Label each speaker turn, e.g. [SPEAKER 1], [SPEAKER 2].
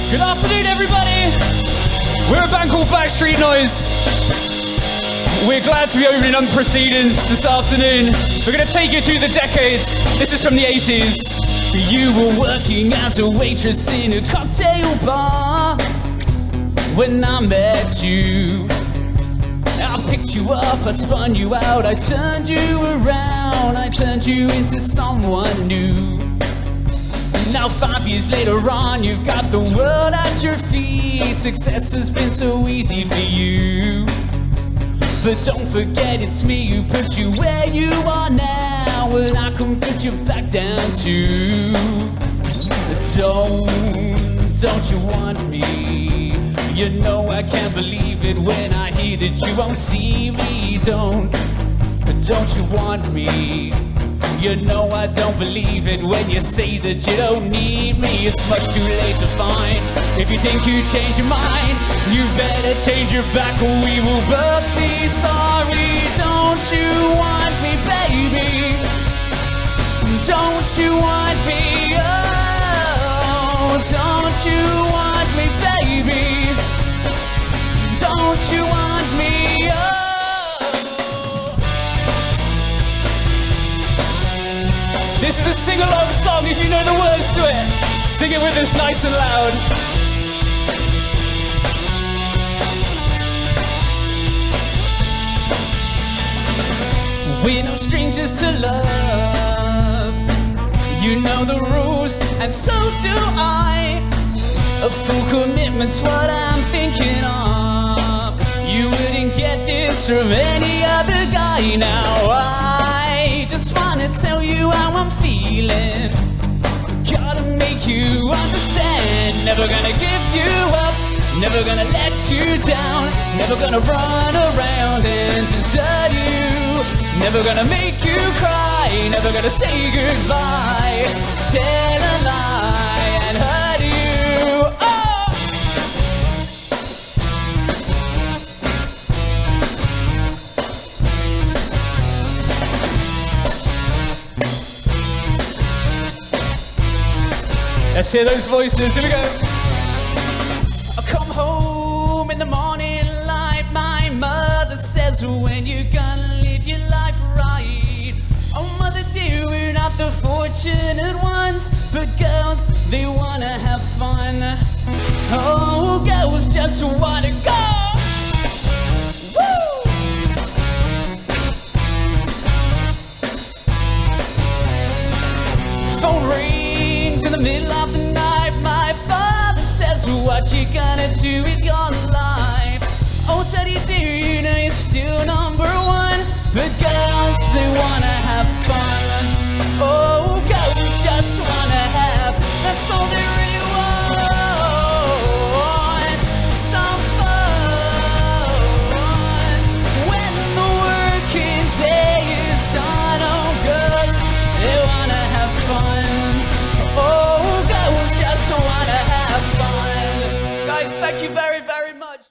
[SPEAKER 1] Good afternoon, everybody. We're a band called Backstreet Noise. We're glad to be opening up proceedings this afternoon. We're going to take you through the decades. This is from the 80's. You were working as a waitress in a cocktail bar when I met you. I picked you up, I spun you out, I turned you around, I turned you into someone new. Now 5 years later on, you've got the world at your feet. Success has been so easy for you. But don't forget it's me who put you where you are now, and I can put you back down too. Don't you want me? You know I can't believe it when I hear that you won't see me. Don't you want me? You know I don't believe it when you say that you don't need me. It's much too late to find. If you think you change your mind, you better change your back or we will both be sorry. Don't you want me, baby? Don't you want me? Oh, don't you want me, baby? Don't you want me? Oh. This is a sing-along song if you know the words to it. Sing it with us nice and loud. We're no strangers to love. You know the rules, and so do I. A full commitment's what I'm thinking of. You wouldn't get this from any other guy. Now I just wanna tell you how I'm feeling. Gotta make you understand. Never gonna give you up, never gonna let you down, never gonna run around and desert you, never gonna make you cry, never gonna say goodbye, tell a lie and hurt you. Oh! Let's hear those voices, here we go. I come home in the morning light. My mother says, when you gonna live your life right? Oh mother dear, we're not the fortunate ones, but girls, they wanna have fun. Oh, girls just wanna go. Woo! Phone rings in the middle of the night. My father says, what you gonna do with your life? Oh daddy dear, you know you're still number one, but girls, they wanna have fun. Oh, girls just wanna have, that's all